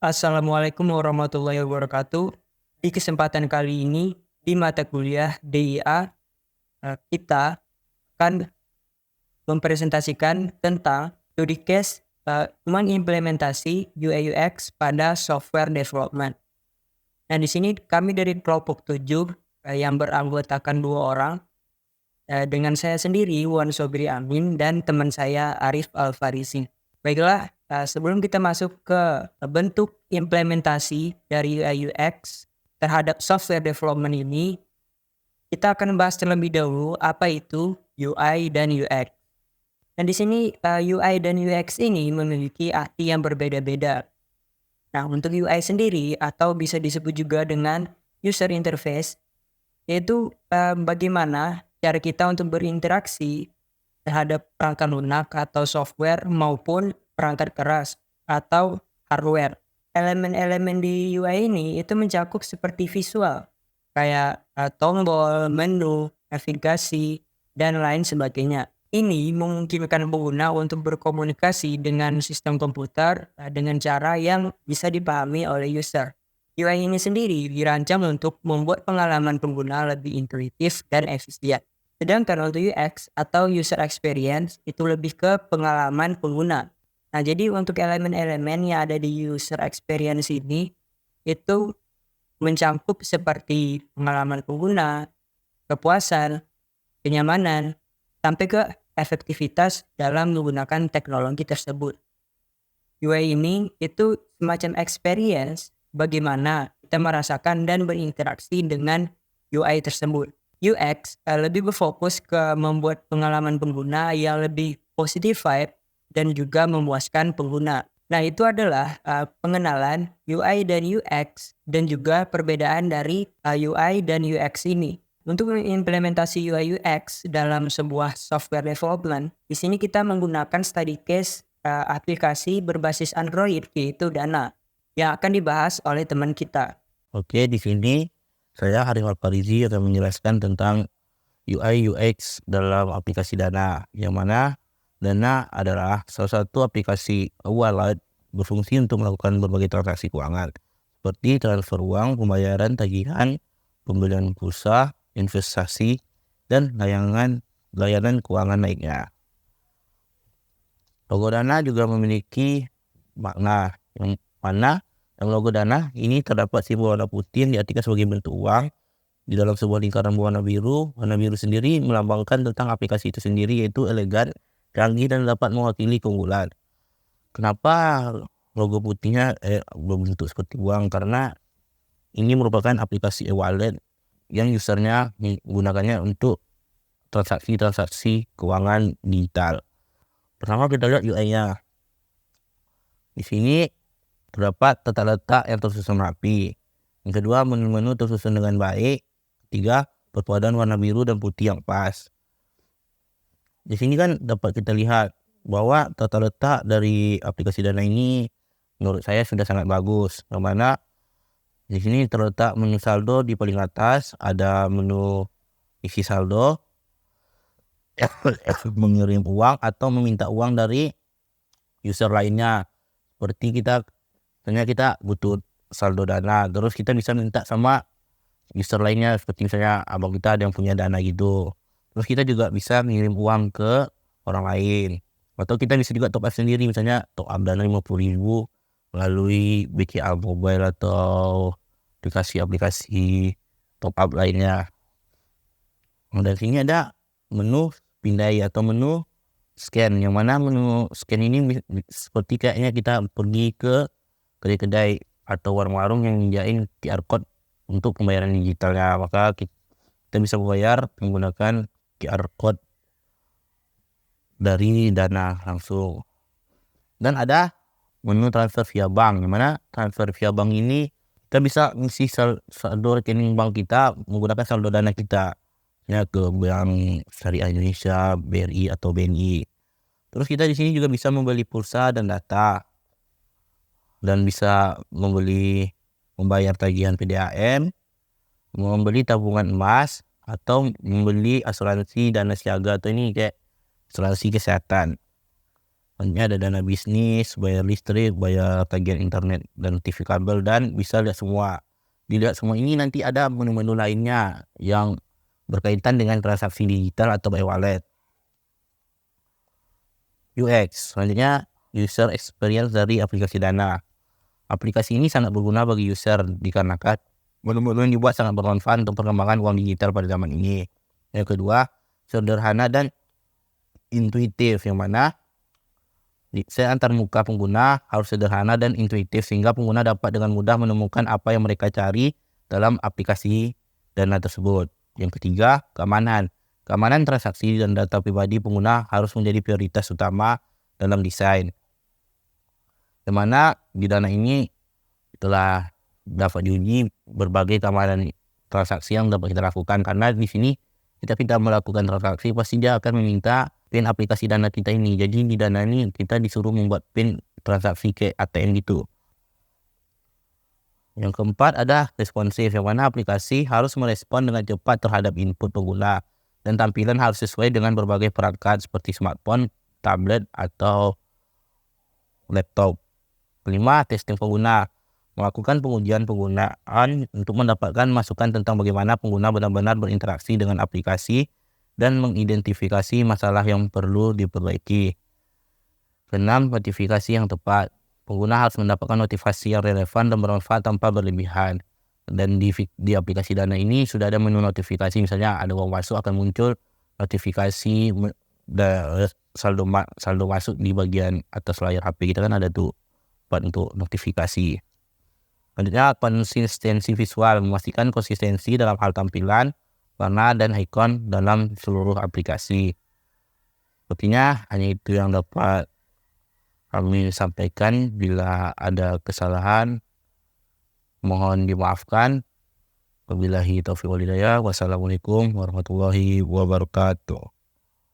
Assalamualaikum warahmatullahi wabarakatuh. Di kesempatan kali ini, di mata kuliah DIA, kita akan mempresentasikan tentang studi case mengimplementasi UI UX pada software development. Nah, di sini kami dari kelompok 7 yang beranggotakan 2 orang, dengan saya sendiri Wan Sobri Amin dan teman saya Arif Alfarisi. Baiklah, sebelum kita masuk ke bentuk implementasi dari UI UX terhadap software development ini, kita akan bahas terlebih dahulu apa itu UI dan UX. Dan di sini UI dan UX ini memiliki arti yang berbeda-beda. Nah, untuk UI sendiri atau bisa disebut juga dengan user interface, yaitu bagaimana cara kita untuk berinteraksi terhadap perangkat lunak atau software maupun perangkat keras atau hardware. Elemen-elemen di UI ini itu mencakup seperti visual, kayak tombol, menu, navigasi, dan lain sebagainya. Ini memungkinkan pengguna untuk berkomunikasi dengan sistem komputer dengan cara yang bisa dipahami oleh user. UI ini sendiri dirancang untuk membuat pengalaman pengguna lebih intuitif dan efisien. Sedangkan untuk UX atau user experience itu lebih ke pengalaman pengguna. Nah, jadi untuk elemen-elemen yang ada di user experience ini itu mencakup seperti pengalaman pengguna, kepuasan, kenyamanan, sampai ke efektivitas dalam menggunakan teknologi tersebut. UI ini itu semacam experience bagaimana kita merasakan dan berinteraksi dengan UI tersebut. UX lebih berfokus ke membuat pengalaman pengguna yang lebih positif vibe dan juga memuaskan pengguna. Nah, itu adalah pengenalan UI dan UX dan juga perbedaan dari UI dan UX ini. Untuk mengimplementasi UI UX dalam sebuah software development, di sini kita menggunakan study case aplikasi berbasis Android yaitu Dana yang akan dibahas oleh teman kita. Oke, di sini saya Arif Alfarizi akan menjelaskan tentang UI UX dalam aplikasi Dana, yang mana Dana adalah salah satu aplikasi wallet berfungsi untuk melakukan berbagai transaksi keuangan seperti transfer uang, pembayaran tagihan, pembelian pulsa, investasi, dan layanan keuangan lainnya. Logo Dana juga memiliki makna, yang mana dalam logo Dana ini terdapat simbol warna putih yang diartikan sebagai bentuk uang di dalam sebuah lingkaran berwarna biru. Warna biru sendiri melambangkan tentang aplikasi itu sendiri, yaitu elegan, canggih, dan dapat mewakili keunggulan. Kenapa logo putihnya berbentuk seperti uang? Karena ini merupakan aplikasi e-wallet yang usernya menggunakannya untuk transaksi keuangan digital. Pertama kita lihat UI-nya. Di sini terdapat tata letak yang tersusun rapi. Yang kedua, menu-menu tersusun dengan baik. Ketiga, perpaduan warna biru dan putih yang pas. Di sini kan dapat kita lihat bahwa tata letak dari aplikasi Dana ini menurut saya sudah sangat bagus. Yang mana di sini terletak menu saldo di paling atas, ada menu isi saldo, mengirim uang atau meminta uang dari user lainnya. Seperti misalnya kita butuh saldo Dana, terus kita bisa minta sama user lainnya, seperti misalnya abang kita ada yang punya Dana gitu. Terus kita juga bisa mengirim uang ke orang lain, atau kita bisa juga top up sendiri, misalnya top up Dana 50.000 melalui BCA Mobile atau aplikasi top up lainnya. Dan sini ada menu pindai atau menu scan, yang mana menu scan ini seperti kayaknya kita pergi ke kedai-kedai atau warung-warung yang menyediakan QR code untuk pembayaran digitalnya, maka kita bisa membayar menggunakan QR code dari Dana langsung. Dan ada menu transfer via bank, yang mana transfer via bank ini kita bisa ngisi saldo rekening bank kita menggunakan saldo Dana kita ya ke Bank Syariah Indonesia, BRI atau BNI. Terus kita di sini juga bisa membeli pulsa dan data, dan bisa membayar tagihan PDAM, membeli tabungan emas, atau membeli asuransi Dana Siaga, atau ini kayak asuransi kesehatan. Selanjutnya ada dana bisnis, bayar listrik, bayar tagihan internet dan TV kabel, dan bisa lihat semua. Dilihat semua ini nanti ada menu-menu lainnya yang berkaitan dengan transaksi digital atau e-wallet. UX, selanjutnya user experience dari aplikasi Dana. Aplikasi ini sangat berguna bagi user dikarenakan menu-menu yang dibuat sangat bermanfaat untuk perkembangan uang digital pada zaman ini. Yang kedua, sederhana dan intuitif, yang mana desain antar muka pengguna harus sederhana dan intuitif sehingga pengguna dapat dengan mudah menemukan apa yang mereka cari dalam aplikasi Dana tersebut. Yang ketiga, keamanan. Keamanan transaksi dan data pribadi pengguna harus menjadi prioritas utama dalam desain. Di mana di Dana ini telah dapat diuji berbagai keamanan transaksi yang dapat kita lakukan, karena di sini kita melakukan transaksi pasti dia akan meminta PIN aplikasi Dana kita ini. Jadi di Dana ini kita disuruh membuat PIN transaksi ke ATM gitu. Yang keempat ada responsif, yang mana aplikasi harus merespon dengan cepat terhadap input pengguna dan tampilan harus sesuai dengan berbagai perangkat seperti smartphone, tablet, atau laptop. Kelima, testing pengguna. Melakukan pengujian penggunaan untuk mendapatkan masukan tentang bagaimana pengguna benar-benar berinteraksi dengan aplikasi dan mengidentifikasi masalah yang perlu diperbaiki. Keenam, notifikasi yang tepat. Pengguna harus mendapatkan notifikasi yang relevan dan bermanfaat tanpa berlebihan. Dan di aplikasi Dana ini sudah ada menu notifikasi, misalnya ada uang masuk akan muncul notifikasi saldo masuk di bagian atas layar HP kita kan ada tuh buat untuk notifikasi. Selanjutnya, konsistensi visual, memastikan konsistensi dalam hal tampilan, warna, dan ikon dalam seluruh aplikasi. Sepertinya hanya itu yang dapat kami sampaikan. Bila ada kesalahan, mohon dimaafkan. Wabillahi taufiq wal hidayah. Wassalamualaikum warahmatullahi wabarakatuh.